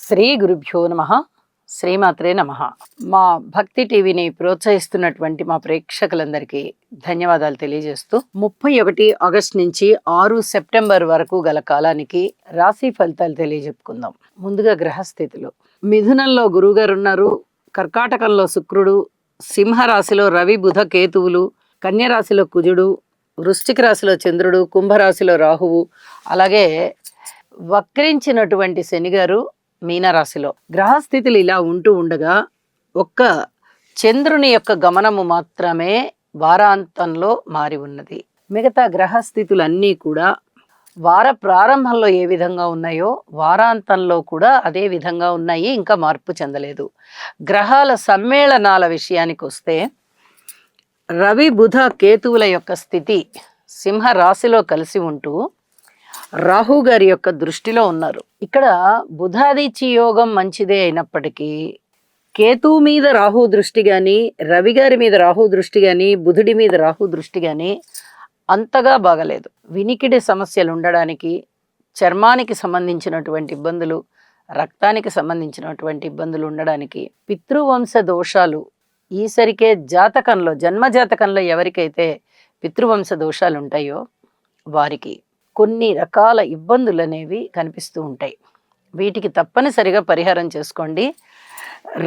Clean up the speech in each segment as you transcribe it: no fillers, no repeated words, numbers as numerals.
శ్రీ గురుభ్యో నమః. శ్రీమాత్రే నమః. మా భక్తి టీవీని ప్రోత్సహిస్తున్నటువంటి మా ప్రేక్షకులందరికీ ధన్యవాదాలు తెలియజేస్తూ 31 ఆగస్టు నుంచి 6 సెప్టెంబర్ వరకు గల కాలానికి రాశి ఫలితాలు తెలియజెప్పుకుందాం. ముందుగా గ్రహస్థితులు. మిథునంలో గురువుగారు ఉన్నారు, కర్కాటకంలో శుక్రుడు, సింహరాశిలో రవి బుధ కేతువులు, కన్యరాశిలో కుజుడు, వృశ్చిక రాశిలో చంద్రుడు, కుంభరాశిలో రాహువు, అలాగే వక్రించినటువంటి శనిగారు మీనరాశిలో. గ్రహస్థితులు ఇలా ఉంటూ ఉండగా ఒక్క చంద్రుని యొక్క గమనము మాత్రమే వారాంతంలో మారి ఉన్నది. మిగతా గ్రహస్థితులన్నీ కూడా వార ప్రారంభంలో ఏ విధంగా ఉన్నాయో వారాంతంలో కూడా అదే విధంగా ఉన్నాయి, ఇంకా మార్పు చెందలేదు. గ్రహాల సమ్మేళనాల విషయానికి వస్తే రవి బుధ కేతువుల యొక్క స్థితి సింహ రాశిలో కలిసి ఉంటూ రాహు గారి యొక్క దృష్టిలో ఉన్నారు. ఇక్కడ బుధాదిత్య యోగం మంచిదే అయినప్పటికీ కేతువు మీద రాహు దృష్టి కానీ, రవి గారి మీద రాహు దృష్టి కానీ, బుధుడి మీద రాహు దృష్టి కానీ అంతగా బాగలేదు. వినికిడి సమస్యలు ఉండడానికి, చర్మానికి సంబంధించినటువంటి ఇబ్బందులు, రక్తానికి సంబంధించినటువంటి ఇబ్బందులు ఉండడానికి, పితృవంశ దోషాలు ఈసరికే జాతకంలో జన్మజాతకంలో ఎవరికైతే పితృవంశ దోషాలు ఉంటాయో వారికి కొన్ని రకాల ఇబ్బందులు అనేవి కనిపిస్తూ ఉంటాయి. వీటికి తప్పనిసరిగా పరిహారం చేసుకోండి.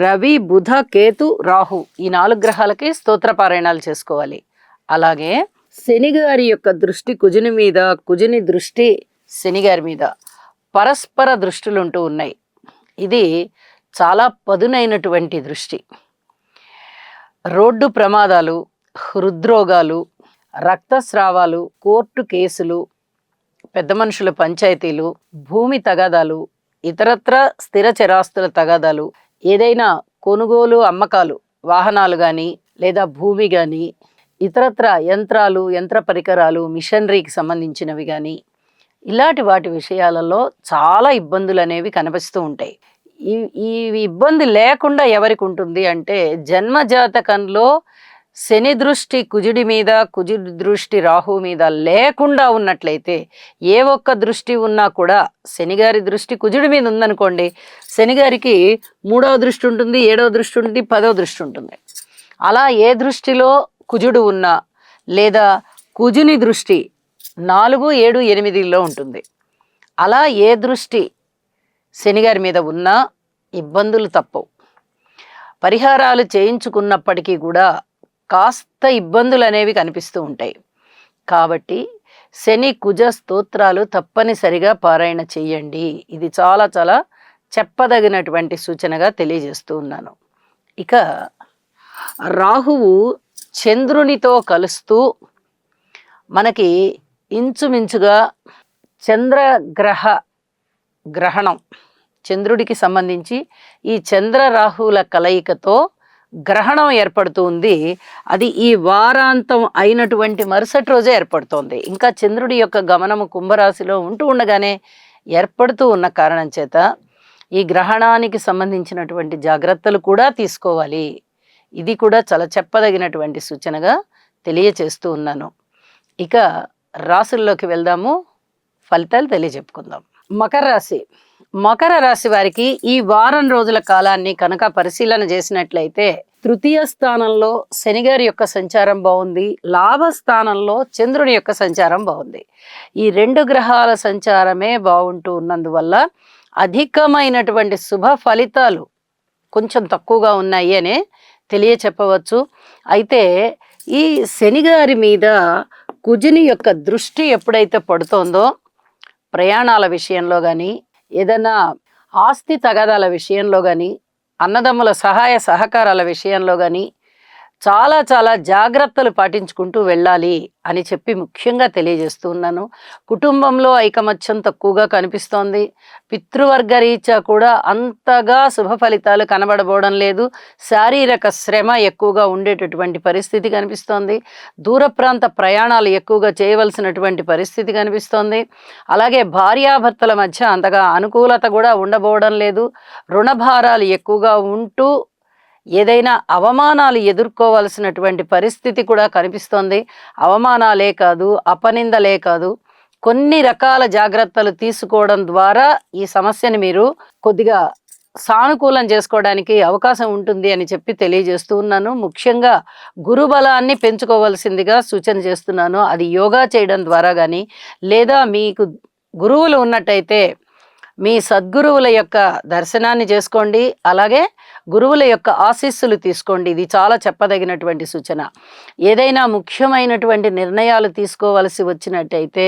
రవి బుధ కేతు రాహు ఈ 4 గ్రహాలకి స్తోత్ర పారాయణాలు చేసుకోవాలి. అలాగే శనిగారి యొక్క దృష్టి కుజుని మీద, కుజుని దృష్టి శనిగారి మీద పరస్పర దృష్టిలు ఉంటూ ఉన్నాయి. ఇది చాలా పదునైనటువంటి దృష్టి. రోడ్డు ప్రమాదాలు, హృద్రోగాలు, రక్తస్రావాలు, కోర్టు కేసులు, పెద్ద మనుషుల పంచాయతీలు, భూమి తగాదాలు, ఇతరత్ర స్థిర చరాస్తుల తగాదాలు, ఏదైనా కొనుగోలు అమ్మకాలు, వాహనాలు కానీ లేదా భూమి కానీ, ఇతరత్ర యంత్రాలు, యంత్ర పరికరాలు, మిషనరీకి సంబంధించినవి కానీ ఇలాంటి వాటి విషయాలలో చాలా ఇబ్బందులు అనేవి కనిపిస్తూ ఉంటాయి. ఈ ఇబ్బంది లేకుండా ఎవరికి ఉంటుంది అంటే జన్మజాతకంలో శని దృష్టి కుజుడి మీద, కుజుడి దృష్టి రాహు మీద లేకుండా ఉన్నట్లయితే, ఏ ఒక్క దృష్టి ఉన్నా కూడా శనిగారి దృష్టి కుజుడి మీద ఉందనుకోండి, శనిగారికి 3వ దృష్టి ఉంటుంది, 7వ దృష్టి ఉంటుంది, 10వ దృష్టి ఉంటుంది. అలా ఏ దృష్టిలో కుజుడు ఉన్నా లేదా కుజుని దృష్టి 4, 7, 8లో ఉంటుంది. అలా ఏ దృష్టి శనిగారి మీద ఉన్నా ఇబ్బందులు తప్పవు. పరిహారాలు చేయించుకున్నప్పటికీ కూడా కాస్త ఇబ్బందులు అనేవి కనిపిస్తూ ఉంటాయి. కాబట్టి శని కుజ స్తోత్రాలు తప్పనిసరిగా పారాయణ చెయ్యండి. ఇది చాలా చాలా చెప్పదగినటువంటి సూచనగా తెలియజేస్తూ ఉన్నాను. ఇక రాహువు చంద్రునితో కలుస్తూ మనకి ఇంచుమించుగా చంద్రగ్రహ గ్రహణం, చంద్రుడికి సంబంధించి ఈ చంద్ర రాహువుల కలయికతో గ్రహణం ఏర్పడుతుంది. అది ఈ వారాంతం అయినటువంటి మరుసటి రోజే ఏర్పడుతోంది. ఇంకా చంద్రుడి యొక్క గమనము కుంభరాశిలో ఉంటూ ఉండగానే ఏర్పడుతూ ఉన్న కారణం చేత ఈ గ్రహణానికి సంబంధించినటువంటి జాగ్రత్తలు కూడా తీసుకోవాలి. ఇది కూడా చాలా చెప్పదగినటువంటి సూచనగా తెలియచేస్తూ ఉన్నాను. ఇక రాశుల్లోకి వెళ్దాము, ఫలితాలు తెలియజెప్పుకుందాం. మకర రాశి. మకర రాశి వారికి ఈ వారం రోజుల కాలాన్ని కనుక పరిశీలన చేసినట్లయితే తృతీయ స్థానంలో శనిగారి యొక్క సంచారం బాగుంది, లాభస్థానంలో చంద్రుని యొక్క సంచారం బాగుంది. ఈ 2 గ్రహాల సంచారమే బాగుంటూ ఉన్నందువల్ల అధికమైనటువంటి శుభ ఫలితాలు కొంచెం తక్కువగా ఉన్నాయి అనే తెలియచెప్పవచ్చు. అయితే ఈ శనిగారి మీద కుజుని యొక్క దృష్టి ఎప్పుడైతే పడుతోందో ప్రయాణాల విషయంలో కానీ, ఏదైనా ఆస్తి తగాదాల విషయంలో కానీ, అన్నదమ్ముల సహాయ సహకారాల విషయంలో కానీ చాలా చాలా జాగ్రత్తలు పాటించుకుంటూ వెళ్ళాలి అని చెప్పి ముఖ్యంగా తెలియజేస్తూ ఉన్నాను. కుటుంబంలో ఐకమత్యం తక్కువగా కనిపిస్తోంది. పితృవర్గ రీత్యా కూడా అంతగా శుభ ఫలితాలు కనబడబోవడం లేదు. శారీరక శ్రమ ఎక్కువగా ఉండేటటువంటి పరిస్థితి కనిపిస్తోంది. దూర ప్రాంత ప్రయాణాలు ఎక్కువగా చేయవలసినటువంటి పరిస్థితి కనిపిస్తోంది. అలాగే భార్యాభర్తల మధ్య అంతగా అనుకూలత కూడా ఉండబోవడం లేదు. రుణభారాలు ఎక్కువగా ఉంటూ ఏదైనా అవమానాలు ఎదుర్కోవాల్సినటువంటి పరిస్థితి కూడా కనిపిస్తోంది. అవమానాలే కాదు, అపనిందలే కాదు, కొన్ని రకాల జాగ్రత్తలు తీసుకోవడం ద్వారా ఈ సమస్యని మీరు కొద్దిగా సానుకూలం చేసుకోవడానికి అవకాశం ఉంటుంది అని చెప్పి తెలియజేస్తూ ఉన్నాను. ముఖ్యంగా గురుబలాన్ని పెంచుకోవాల్సిందిగా సూచన చేస్తున్నాను. అది యోగా చేయడం ద్వారా కానీ, లేదా మీకు గురువులు ఉన్నట్టయితే మీ సద్గురువుల యొక్క దర్శనాన్ని చేసుకోండి. అలాగే గురువుల యొక్క ఆశీస్సులు తీసుకోండి. ఇది చాలా చెప్పదగినటువంటి సూచన. ఏదైనా ముఖ్యమైనటువంటి నిర్ణయాలు తీసుకోవలసి వచ్చినట్టయితే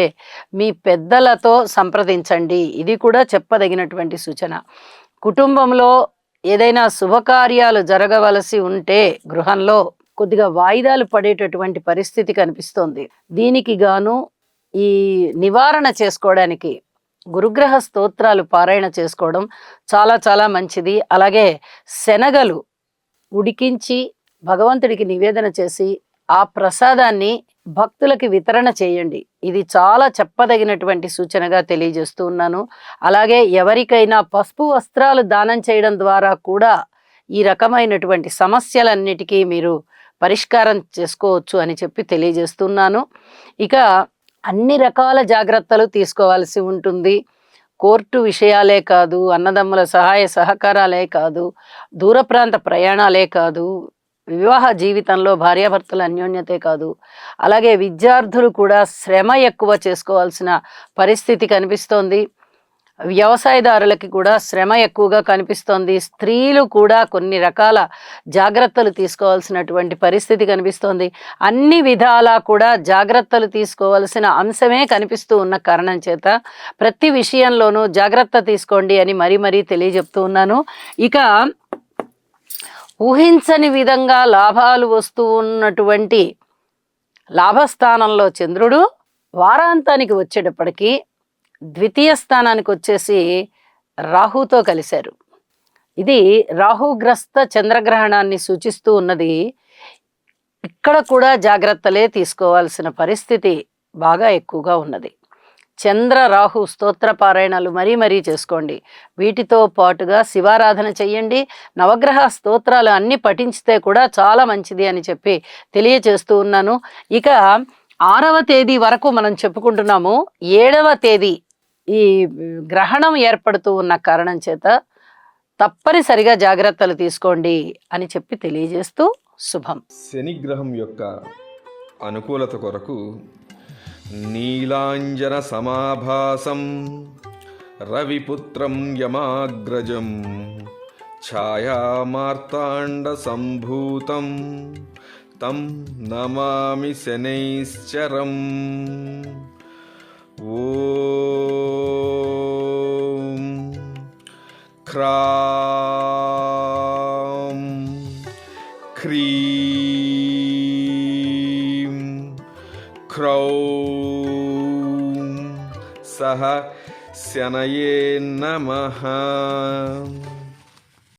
మీ పెద్దలతో సంప్రదించండి. ఇది కూడా చెప్పదగినటువంటి సూచన. కుటుంబంలో ఏదైనా శుభకార్యాలు జరగవలసి ఉంటే గృహంలో కొద్దిగా వాయిదాలు పడేటటువంటి పరిస్థితి కనిపిస్తోంది. దీనికి గాను ఈ నివారణ చేసుకోవడానికి గురుగ్రహ స్తోత్రాలు పారాయణ చేసుకోవడం చాలా చాలా మంచిది. అలాగే శనగలు ఉడికించి భగవంతుడికి నివేదన చేసి ఆ ప్రసాదాన్ని భక్తులకి వితరణ చేయండి. ఇది చాలా చెప్పదగినటువంటి సూచనగా తెలియజేస్తూ ఉన్నాను. అలాగే ఎవరికైనా పసుపు వస్త్రాలు దానం చేయడం ద్వారా కూడా ఈ రకమైనటువంటి సమస్యలన్నిటికీ మీరు పరిష్కారం చేసుకోవచ్చు అని చెప్పి తెలియజేస్తున్నాను. ఇక అన్ని రకాల జాగ్రత్తలు తీసుకోవాల్సి ఉంటుంది. కోర్టు విషయాలే కాదు, అన్నదమ్ముల సహాయ సహకారాలే కాదు, దూర ప్రాంత ప్రయాణాలే కాదు, వివాహ జీవితంలో భార్యాభర్తల అన్యోన్యతే కాదు, అలాగే విద్యార్థులు కూడా శ్రమ ఎక్కువ చేసుకోవాల్సిన పరిస్థితి కనిపిస్తోంది. వ్యవసాయదారులకి కూడా శ్రమ ఎక్కువగా కనిపిస్తోంది. స్త్రీలు కూడా కొన్ని రకాల జాగ్రత్తలు తీసుకోవాల్సినటువంటి పరిస్థితి కనిపిస్తోంది. అన్ని విధాలా కూడా జాగ్రత్తలు తీసుకోవాల్సిన అంశమే కనిపిస్తూ ఉన్న కారణం చేత ప్రతి విషయంలోనూ జాగ్రత్త తీసుకోండి అని మరీ తెలియజెప్తూ ఉన్నాను. ఇక ఊహించని విధంగా లాభాలు వస్తూ ఉన్నటువంటి లాభస్థానంలో చంద్రుడు వారాంతానికి వచ్చేటప్పటికి ద్వితీయ స్థానానికి వచ్చేసి రాహుతో కలిశారు. ఇది రాహుగ్రస్త చంద్రగ్రహణాన్ని సూచిస్తూ ఉన్నది. ఇక్కడ కూడా జాగ్రత్తలే తీసుకోవాల్సిన పరిస్థితి బాగా ఎక్కువగా ఉన్నది. చంద్ర రాహు స్తోత్ర పారాయణాలు మరీ చేసుకోండి. వీటితో పాటుగా శివారాధన చెయ్యండి. నవగ్రహ స్తోత్రాలు అన్ని పఠించితే కూడా చాలా మంచిది అని చెప్పి తెలియచేస్తూ ఉన్నాను. ఇక 6వ తేదీ వరకు మనం చెప్పుకుంటున్నాము. 7వ తేదీ ఈ గ్రహణం ఏర్పడుతూ ఉన్న కారణం చేత తప్పనిసరిగా జాగ్రత్తలు తీసుకోండి అని చెప్పి తెలియజేస్తూ శుభం. శని గ్రహం యొక్క అనుకూలత కొరకు నీలాంజన సమాభాసం రవిపుత్రం యమాగ్రజం ఛాయామార్తాండ సంభూతం తం నమామి శనైశ్చరం. ఓం క్రాం క్రీం క్రౌం సహ శనయే నమః.